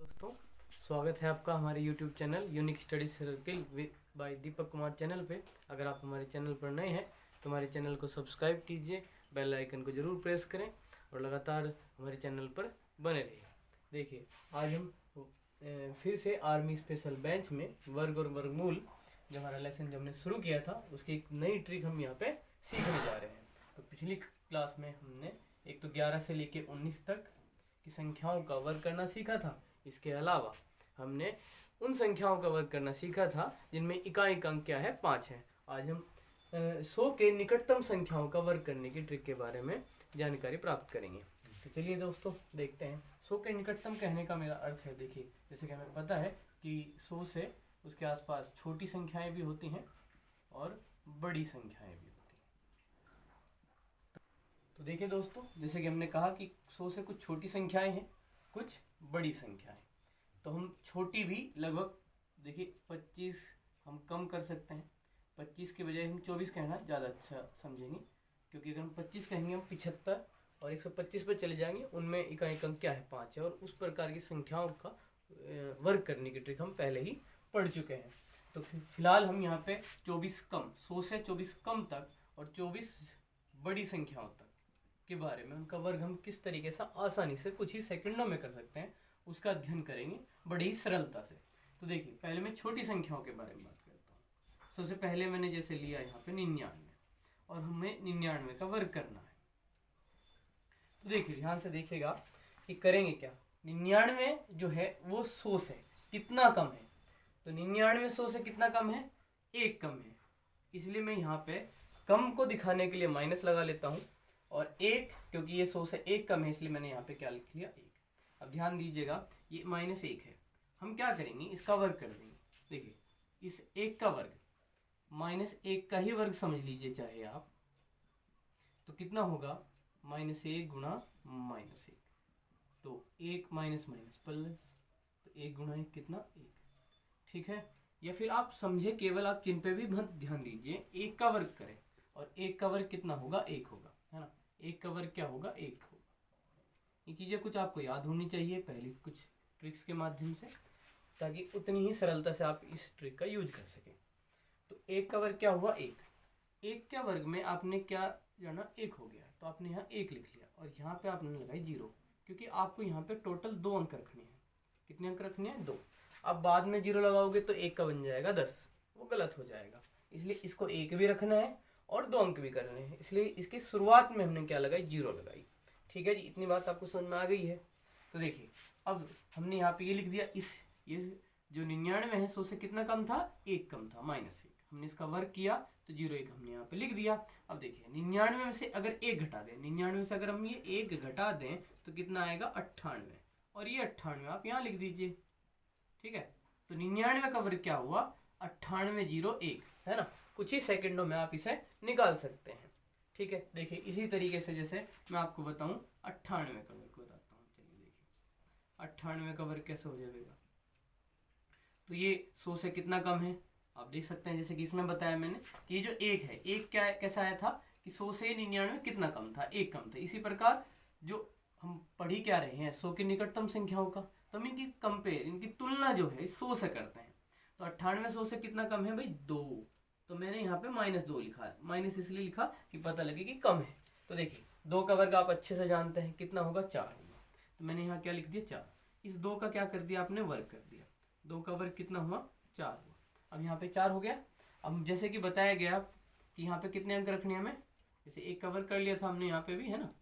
दोस्तों, स्वागत है आपका हमारे YouTube channel unique study circle by Deepak Kumar channel पे। अगर आप हमारे चैनल पर नए हैं तो हमारे चैनल को सब्सक्राइब कीजिए, बेल आइकन को ज़रूर प्रेस करें और लगातार हमारे चैनल पर बने रहिए। देखिए, आज हम फिर से आर्मी स्पेशल बेंच में वर्ग और वर्गमूल जो हमारा लेसन जो हमने शुरू किया था उसकी एक नई ट्रिक हम यहाँ पे सीखने जा रहे हैं। तो पिछली क्लास में हमने एक तो 11 से लेके 19 तक की संख्याओं का वर्ग करना सीखा था। इसके अलावा हमने उन संख्याओं का वर्ग करना सीखा था जिनमें इकाई अंक क्या है 5 है। आज हम 100 के निकटतम संख्याओं का वर्ग करने की ट्रिक के बारे में जानकारी प्राप्त करेंगे। तो चलिए दोस्तों देखते हैं। 100 के निकटतम कहने का मेरा अर्थ है, देखिए जैसे कि हमें पता है कि 100 से उसके आसपास छोटी संख्याएं भी होती हैं और बड़ी संख्याएं भी होती हैं। तो देखिए दोस्तों, जैसे कि हमने कहा कि 100 से कुछ छोटी संख्याएं हैं, कुछ बड़ी संख्याएं। तो हम छोटी भी लगभग देखिए 25 हम कम कर सकते हैं। 25 के बजाय हम 24 कहना ज़्यादा अच्छा समझेंगे, क्योंकि अगर हम 25 कहेंगे हम 75 और 125 पर चले जाएंगे, उनमें इकाई अंक क्या है 5 है। और उस प्रकार की संख्याओं का वर्ग करने की ट्रिक हम पहले ही पढ़ चुके हैं। तो फिलहाल हम यहाँ पे 24 कम 100 से 24 कम तक और 24 बड़ी संख्याओं तक के बारे में उनका वर्ग हम किस तरीके से आसानी से कुछ ही सेकंडों में कर सकते हैं उसका अध्ययन करेंगे बड़ी ही सरलता से। तो देखिए, पहले मैं छोटी संख्याओं के बारे में बात करता हूँ। सबसे पहले मैंने जैसे लिया यहाँ पे 99 और हमें 99 का वर्ग करना है। तो देखिए ध्यान से देखिएगा कि करेंगे क्या। 99 जो है वो 100 से कितना कम है। तो 99 100 से कितना कम है, 1 कम है। इसलिए मैं यहाँ पे कम को दिखाने के लिए माइनस लगा लेता हूँ और 1, क्योंकि ये 100 से 1 कम है इसलिए मैंने यहाँ पे क्या लिख लिया 1। अब ध्यान दीजिएगा, ये -1 है। हम क्या करेंगे, इसका वर्ग कर देंगे। देखिए, इस 1 का वर्ग -1 का ही वर्ग समझ लीजिए चाहे आप, तो कितना होगा -1 गुणा -1। तो 1 माइनस माइनस प्लस, तो 1 गुणा 1 कितना 1, ठीक है। या फिर आप समझे, केवल आप चिन्ह पे भी मत ध्यान दीजिए, 1 का वर्ग करें और 1 का वर्ग कितना होगा 1 होगा, है ना। 1 का वर्ग क्या होगा 1 होगा। ये चीज़ें कुछ आपको याद होनी चाहिए पहले कुछ ट्रिक्स के माध्यम से, ताकि उतनी ही सरलता से आप इस ट्रिक का यूज कर सकें। तो 1 का वर्ग क्या हुआ 1। 1 के वर्ग में आपने क्या जाना 1 हो गया, तो आपने यहाँ 1 लिख लिया और यहाँ पे आपने लगाई 0, क्योंकि आपको यहाँ पे टोटल 2 अंक रखने हैं। कितने अंक रखने हैं 2। अब बाद में 0 लगाओगे तो 1 का बन जाएगा 10, वो गलत हो जाएगा। इसलिए इसको 1 भी रखना है और 2 अंक भी करने हैं, इसलिए इसकी शुरुआत में हमने क्या लगाई 0 लगाई। ठीक है जी, इतनी बात आपको समझ में आ गई है। तो देखिए, अब हमने यहाँ पे ये लिख दिया, ये जो 99 है 100 से कितना कम था 1 कम था -1। हमने इसका वर्ग किया तो 0 1 हमने यहाँ पे लिख दिया। अब देखिए 99 में से अगर 1 घटा दें, 99 से अगर हम ये 1 घटा दें तो कितना आएगा 98, और ये 98 आप यहाँ लिख दीजिए, ठीक है। तो 99 का वर्ग क्या हुआ 98 0 1, है ना। कुछ ही सेकंडों में आप इसे निकाल सकते हैं, ठीक है। देखिए इसी तरीके से जैसे मैं आपको बताऊं 98 का वर्ग बताता हूँ। चलिए देखिए 98 का वर्ग कैसे हो जाएगा। तो ये 100 से कितना कम है आप देख सकते हैं, जैसे कि इसमें बताया मैंने कि ये जो 1 है, 1 क्या कैसा आया था कि 100 से 99 कितना कम था 1 कम था। इसी प्रकार जो हम पढ़ ही क्या रहे हैं 100 की निकटतम संख्याओं का, तो हम इनकी कंपेयर, इनकी तुलना जो है 100 से करते हैं। तो 98 100 से कितना कम है भाई 2, तो मैंने यहाँ पे -2 लिखा है। माइनस इसलिए लिखा कि पता लगे कि कम है। तो देखिए 2 का वर्ग आप अच्छे से जानते हैं कितना होगा 4 होगा, तो मैंने यहाँ क्या लिख दिया 4। इस 2 का क्या कर दिया आपने वर्ग कर दिया, 2 का वर्ग कितना हुआ 4 हुआ। अब यहाँ पे 4 हो गया। अब जैसे कि बताया गया कि यहाँ पे कितने अंक रखने हैं हमें, जैसे 1 का वर्ग कर लिया था हमने यहाँ पे भी, है ना,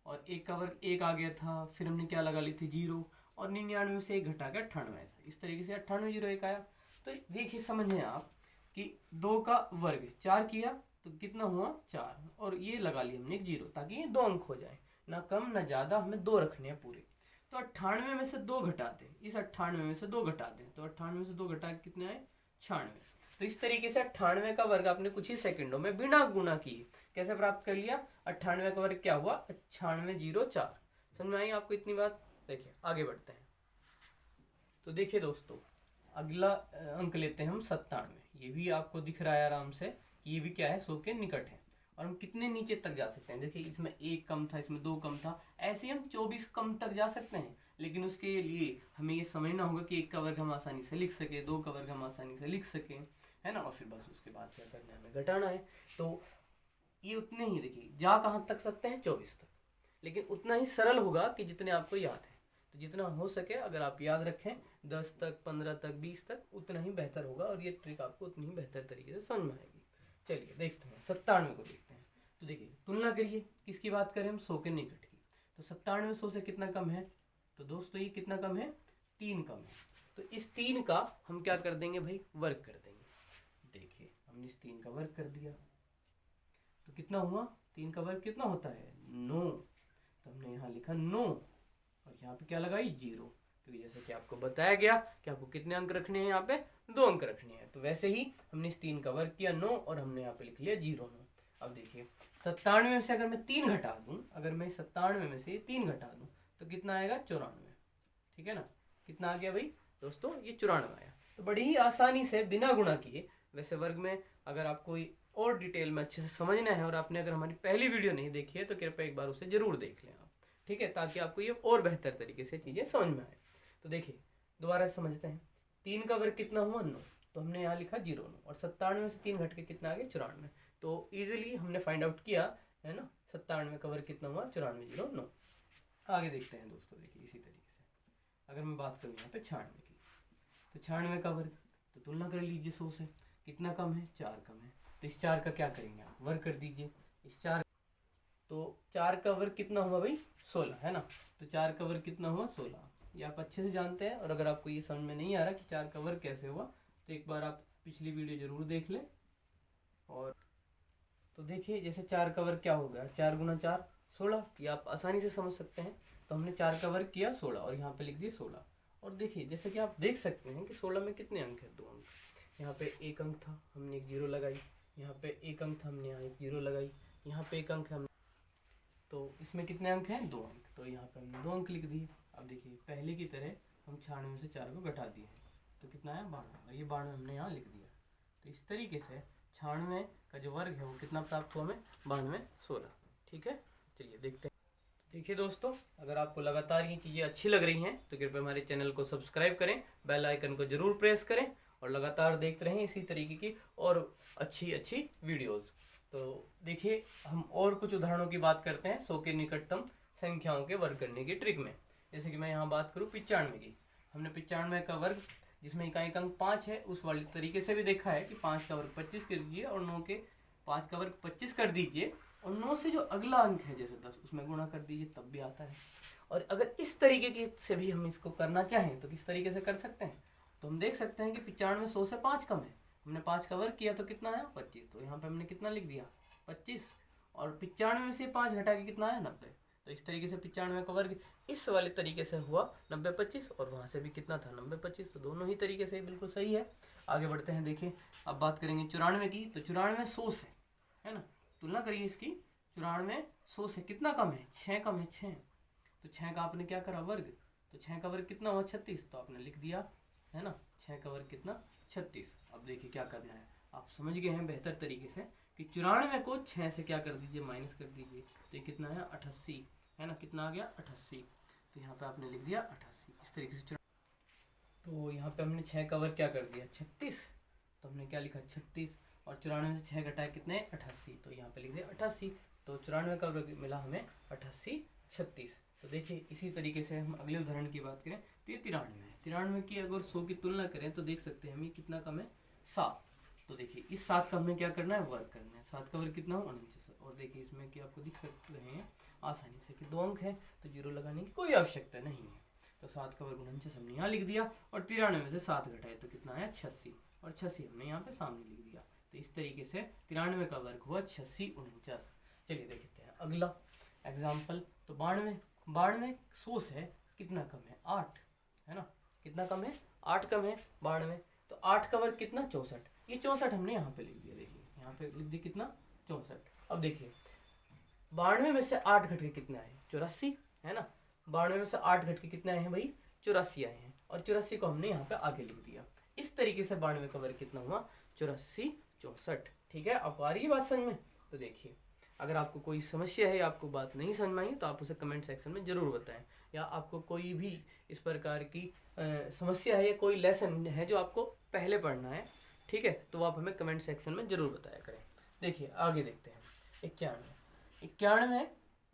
और 1 का वर्ग 1 आ गया था, फिर हमने क्या लगा ली थी 0, और 99 से 1 घटा के 98 आया था। इस तरीके से 98 0 1 आया। तो देखिए समझें आप कि 2 का वर्ग 4 किया तो कितना हुआ 4, और ये लगा लिया हमने 0, ताकि ये 2 अंक हो जाए, ना कम ना ज़्यादा, हमें 2 रखने हैं पूरे। तो 98 में से 2 घटा दें, इस 98 में से 2 घटा दें, तो 98 में से 2 घटा के कितने आए 96। तो इस तरीके से 98 का वर्ग आपने कुछ ही सेकंडों में बिना गुणा किए कैसे प्राप्त कर लिया। 98 का वर्ग क्या हुआ 98 0 4। समझ में आई आपको इतनी बात। देखिए आगे बढ़ते हैं। तो देखिए दोस्तों, अगला अंक लेते हैं हम 97। ये भी आपको दिख रहा है आराम से, ये भी क्या है 100 के निकट है। और हम कितने नीचे तक जा सकते हैं, देखिए इसमें 1 कम था, इसमें 2 कम था, ऐसे हम 24 कम तक जा सकते हैं। लेकिन उसके लिए हमें ये समझना होगा कि 1 का वर्ग हम आसानी से लिख सके, 2 का वर्ग हम आसानी से लिख सके, है ना। और फिर बस उसके बाद क्या करना है, हमें घटाना है। तो ये उतने ही, देखिए जा कहाँ तक सकते हैं, 24 तक, लेकिन उतना ही सरल होगा कि जितने आपको याद है। तो जितना हो सके अगर आप याद रखें 10 तक, 15 तक, 20 तक, उतना ही बेहतर होगा और ये ट्रिक आपको उतनी ही बेहतर तरीके से समझ में आएगी। चलिए देखते हैं 97 को देखते हैं। तो देखिए तुलना करिए, किसकी बात करें हम, 100 के निकट की। तो 97 100 से कितना कम है, तो दोस्तों ये कितना कम है, 3 कम है। तो इस 3 का हम क्या कर देंगे भाई, वर्ग कर देंगे। देखिए हमने इस 3 का वर्ग कर दिया तो कितना हुआ, 3 का वर्ग कितना होता है, 9। तो हमने यहाँ लिखा 9 और यहाँ पे क्या लगाई, 0, क्योंकि जैसे कि आपको बताया गया कि आपको कितने अंक रखने हैं, यहाँ पे 2 अंक रखने हैं। तो वैसे ही हमने इस 3 का वर्ग किया 9 और हमने यहाँ पे लिख लिया 0 9। अब देखिए 97 में से अगर मैं 3 घटा दूं, अगर मैं 97 में से 3 घटा दूं तो कितना आएगा, 94। ठीक है ना, कितना आ गया भाई दोस्तों, ये 94 आया। तो बड़ी ही आसानी से बिना गुणा किए, वैसे वर्ग में अगर आपको और डिटेल में अच्छे से समझना है और आपने अगर हमारी पहली वीडियो नहीं देखी है तो कृपया एक बार उसे जरूर देख लें आप, ठीक है, ताकि आपको ये और बेहतर तरीके से चीज़ें समझ में आए। तो देखिए दोबारा समझते हैं, 3 का वर्ग कितना हुआ, 9। तो हमने यहाँ लिखा 0 9 और 97 में से 3 घट के कितना आ गया, 94। तो ईजिली हमने फाइंड आउट किया, है ना, 97 का वर्ग कितना हुआ, 94 0 9। आगे देखते हैं दोस्तों, देखिए इसी तरीके से अगर मैं बात करूँ यहाँ पे 96 की, तो 96 का वर्ग, तो तुलना कर लीजिए 100 से, कितना कम है, 4 कम है। तो इस 4 का क्या करेंगे आप, वर्ग कर दीजिए इस 4। तो 4 का वर्ग कितना हुआ भाई, 16, है ना। तो 4 का वर्ग कितना हुआ, 16। ये आप अच्छे से जानते हैं और अगर आपको ये समझ में नहीं आ रहा कि 4 का वर्ग कैसे हुआ तो एक बार आप पिछली वीडियो जरूर देख लें। और तो देखिए जैसे 4 का वर्ग क्या हो गया, 4 गुना 4 16, ये आप आसानी से समझ सकते हैं। तो हमने 4 का वर्ग किया 16 और यहाँ पे लिख दिए 16। और देखिए जैसे कि आप देख सकते हैं कि 16 में कितने अंक है, 2 अंक। यहाँ पे 1 अंक था, हमने 1 0 लगाई, यहाँ पे 1 अंक था, हमने यहाँ 1 0 लगाई, यहाँ पे 1 अंक है, तो इसमें कितने अंक हैं, 2 अंक। तो यहाँ पे हमने 2 अंक लिख दिए। अब देखिए पहले की तरह हम 96 से 4 को घटा दिए तो कितना है, 92, और ये 92 हमने यहाँ लिख दिया। तो इस तरीके से 96 का जो वर्ग है वो कितना प्राप्त हुआ हमें, 92 16। ठीक है, चलिए देखते हैं। देखिए दोस्तों, अगर आपको लगातार ये चीज़ें अच्छी लग रही हैं तो कृपया हमारे चैनल को सब्सक्राइब करें, बेल आइकन को जरूर प्रेस करें और लगातार देखते रहें इसी तरीके की और अच्छी अच्छी वीडियोज़। तो देखिए हम और कुछ उदाहरणों की बात करते हैं 100 के निकटतम संख्याओं के वर्ग करने की ट्रिक में। जैसे कि मैं यहाँ बात करूँ 95 की, हमने 95 का वर्ग जिसमें इकाई अंक 5 है उस वाले तरीके से भी देखा है कि 5 का वर्ग 25 कर दीजिए और 9 के 5 का वर्ग 25 कर दीजिए और 9 से जो अगला अंक है जैसे 10 उसमें गुणा कर दीजिए तब भी आता है। और अगर इस तरीके की से भी हम इसको करना चाहें तो किस तरीके से कर सकते हैं, तो हम देख सकते हैं कि 95 100 से 5 कम है, हमने 5 का वर्ग किया तो कितना आया, 25। तो यहाँ पे हमने कितना लिख दिया, 25, और 95 में से 5 घटा के कितना आया, 90। तो इस तरीके से 95 का वर्ग इस वाले तरीके से हुआ 90 25, और वहाँ से भी कितना था, 90 25। तो दोनों ही तरीके से बिल्कुल सही है। आगे बढ़ते हैं, देखिए अब बात करेंगे 94 की। तो 94 100 से, है ना, तुलना करिए इसकी। 94 100 से कितना कम है, 6 कम है, 6। तो 6 का आपने क्या करा, वर्ग। तो 6 का वर्ग कितना हुआ, 36। तो आपने लिख दिया, है ना, 6 का वर्ग कितना, 36। अब देखिए क्या करना है, आप समझ गए हैं बेहतर तरीके से कि 94 को 6 से क्या कर दीजिए, माइनस कर दीजिए। तो ये कितना है, 88, है ना, कितना आ गया, 88। तो यहाँ पे आपने लिख दिया 88 इस तरीके से। तो यहाँ पे हमने 6 का वर्ग क्या कर दिया, 36। तो हमने क्या लिखा, 36, और 94 से 6 घटाए कितने, 88। तो यहाँ पे लिख दिया 88। तो 94 का वर्ग मिला हमें 88 36। तो देखिए इसी तरीके से हम अगले उदाहरण की बात करें तो ये 93 है। 93 की अगर 100 की तुलना करें तो देख सकते हैं हमें कितना कम है, 7। तो देखिए इस 7 का हमें क्या करना है, वर्ग करना है। 7 का वर्ग कितना हो, 49। और देखिए इसमें कि आपको दिख सकते हैं आसानी से कि 2 अंक है तो 0 लगाने की कोई आवश्यकता नहीं है। तो 7 का वर्ग 49 हमने यहाँ लिख दिया, और 93 में से 7 घटाए तो कितना आया, 86, और 86 हमने यहाँ पे सामने लिख दिया। तो इस तरीके से 93 का वर्ग हुआ 86 49। चलिए देखते हैं अगला एग्जाम्पल। तो 92 100 से कितना कम है, 8, है ना, कितना कम है, 8 कम है 92। तो 8 का वर्ग कितना, 64। ये 64 हमने यहाँ पे लिख दिया, देखिए यहाँ पे लिख दिया कितना, 64। अब देखिए 92 में से 8 घट के कितना है, 84, है ना। 92 में से 8 घट के कितना आए हैं भाई, 84 आए हैं, और 84 को हमने यहाँ पे आगे लिख दिया। इस तरीके से 92 का वर्ग कितना हुआ, 84 64। ठीक है, अब आ रही है बात समझ में। तो देखिए अगर आपको कोई समस्या है या आपको बात नहीं समझ में आई तो आप उसे कमेंट सेक्शन में ज़रूर बताएं, या आपको कोई भी इस प्रकार की समस्या है या कोई लेसन है जो आपको पहले पढ़ना है, ठीक है, तो आप हमें कमेंट सेक्शन में ज़रूर बताया करें। देखिए आगे देखते हैं 91। 91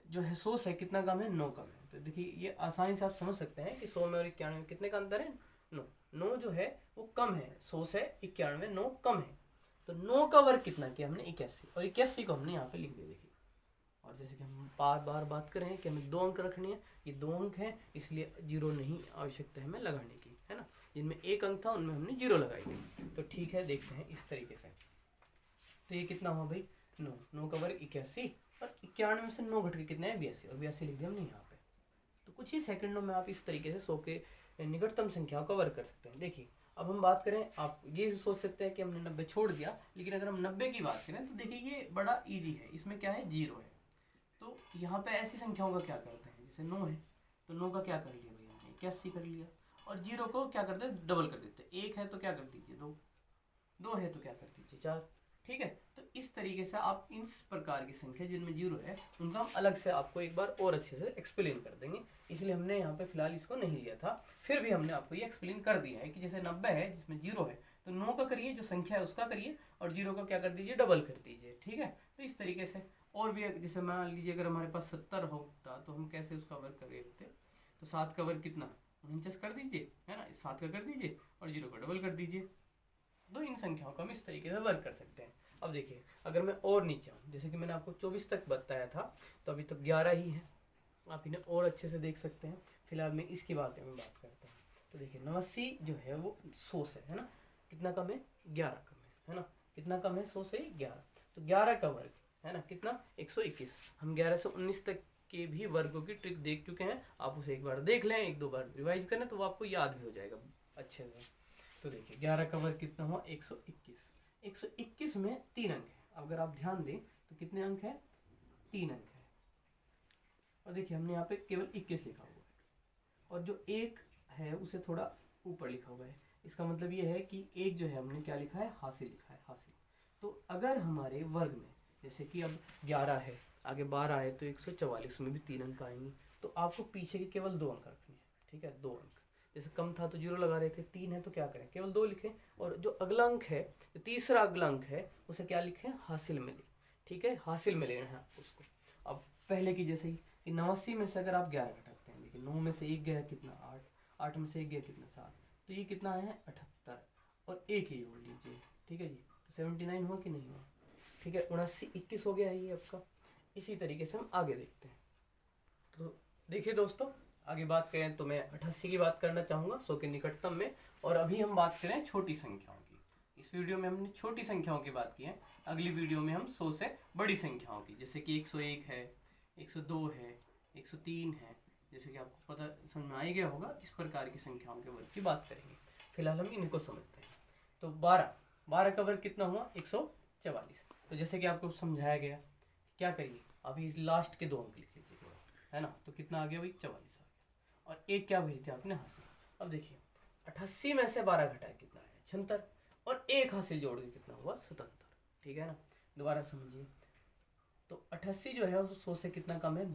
जो है 100 से कितना कम है, 9 कम है। तो देखिए ये आसानी से आप समझ सकते हैं कि 100 में और 91 में कितने का अंतर है, 9। 9 जो है वो कम है 100 से, 91 9 कम है। तो 9 का वर्ग कितना किया हमने, 81, और 81 को हमने यहाँ पे लिख दिया। देखिए, और जैसे कि हम बार बार बात कर रहे हैं कि हमें 2 अंक रखने हैं, ये 2 अंक हैं इसलिए 0 नहीं आवश्यकता है हमें लगाने की, है ना। जिनमें 1 अंक था उनमें हमने 0 लगाई थी। तो ठीक है, देखते हैं इस तरीके से। तो ये कितना हुआ भाई, 9। 9 का वर्ग 81, और 91 में से 9 घट के कितने हैं, 82, और 82 लिख दिया हमने यहाँ पे। तो कुछ ही सेकंडों में आप इस तरीके से 100 के निकटतम संख्याओं का वर्ग कर सकते हैं। देखिए अब हम बात करें, आप ये सोच सकते हैं कि हमने 90 छोड़ दिया, लेकिन अगर हम 90 की बात करें तो देखिए ये बड़ा इजी है। इसमें क्या है, 0 है। तो यहाँ पे ऐसी संख्याओं का क्या करते हैं, जैसे 9 है तो 9 का क्या कर लिया भाई हमने, 81 कर लिया, और 0 को क्या करते हैं, डबल कर देते हैं। 1 है तो क्या कर दीजिए 2, 2 है तो क्या कर दीजिए 4, ठीक है। तो इस तरीके से आप इस प्रकार की संख्या जिनमें 0 है उनका हम अलग से आपको एक बार और अच्छे से एक्सप्लेन कर देंगे, इसलिए हमने यहाँ पे फिलहाल इसको नहीं लिया था। फिर भी हमने आपको ये एक्सप्लेन कर दिया है कि जैसे 90 है जिसमें 0 है तो 9 का करिए, जो संख्या है उसका करिए, और 0 का क्या कर दीजिए, डबल कर दीजिए, ठीक है। तो इस तरीके से और भी, जैसे मान लीजिए अगर हमारे पास 70 होता तो हम कैसे उसका वर्ग कर रहे होते, तो 7 का वर्ग कितना, 49 कर दीजिए, है ना, 7 का कर दीजिए और 0 का डबल कर दीजिए। तो इन संख्याओं का हम इस तरीके से वर्क कर सकते हैं। अब देखिए अगर मैं और नीचे आऊँ, जैसे कि मैंने आपको 24 तक बताया था, तो अभी तक 11 ही है, आप इन्हें और अच्छे से देख सकते हैं। फिलहाल मैं इसके बारे में बात करता हूँ। तो देखिए 89 जो है वो 100 से, है ना, कितना कम है, 11 कम है ना, कितना कम है 100 से 11, तो 11 का वर्ग है ना कितना, 121। हम 11 से 19 तक के भी वर्गों की ट्रिक देख चुके हैं, आप उसे एक बार देख लें, 1-2 बार रिवाइज करें तो वो आपको याद भी हो जाएगा अच्छे से। तो देखिए 11 का वर्ग कितना हुआ, 121। 121 में 3 अंक है, अगर आप ध्यान दें तो कितने अंक है, 3 अंक है। और देखिए हमने यहाँ पे केवल 21 लिखा हुआ है, और जो 1 है उसे थोड़ा ऊपर लिखा हुआ है। इसका मतलब ये है कि 1 जो है हमने क्या लिखा है, हासिल लिखा है, हासिल। तो अगर हमारे वर्ग में जैसे कि अब 11 है, आगे 12 है, तो 144 में भी 3 अंक आएंगे। तो आपको पीछे के केवल 2 अंक रखने हैं, ठीक है, 2 अंक। जैसे कम था तो 0 लगा रहे थे, 3 है तो क्या करें, केवल 2 लिखें, और जो अगला अंक है, जो तीसरा अगला अंक है, उसे क्या लिखें, हासिल में लिखें, ठीक है, हासिल में लेना है उसको। अब पहले की जैसे ही कि 89 में से अगर आप 11 घटाते हैं, देखिए 9 में से 1 गया कितना, 8, 8 में से 1 गया कितना, 7, तो ये कितना है 78, और 1 ही जोड़ लीजिए, ठीक है जी। तो 79 हुआ कि नहीं हुआ, ठीक है, 79 21 हो गया है ये आपका। इसी तरीके से हम आगे देखते हैं। तो देखिए दोस्तों, आगे बात करें तो मैं 88 की बात करना चाहूँगा 100 के निकटतम में, और अभी हम बात करें छोटी संख्याओं की। इस वीडियो में हमने छोटी संख्याओं की बात की है, अगली वीडियो में हम 100 से बड़ी संख्याओं की, जैसे कि 101 है, 102 है, 103 है, जैसे कि आपको पता समझ में आ ही गया होगा, इस प्रकार की संख्याओं के वर्ग की बात करेंगे। फिलहाल हम इनको समझते हैं। तो 12 का वर्ग कितना हुआ, 144। तो जैसे कि आपको समझाया गया, क्या करिए, अभी लास्ट के 2 अंक लिख लीजिए, है ना, तो कितना आ गया भाई, 44 आ गया, और 1 क्या भेज दिया आपने, हासिल। अब देखिए 88 में से 12 घटाए कितना है, 76, और 1 हासिल जोड़ के कितना हुआ, 77, ठीक है ना। दोबारा समझिए, तो 88 जो है 100 से कितना कम है,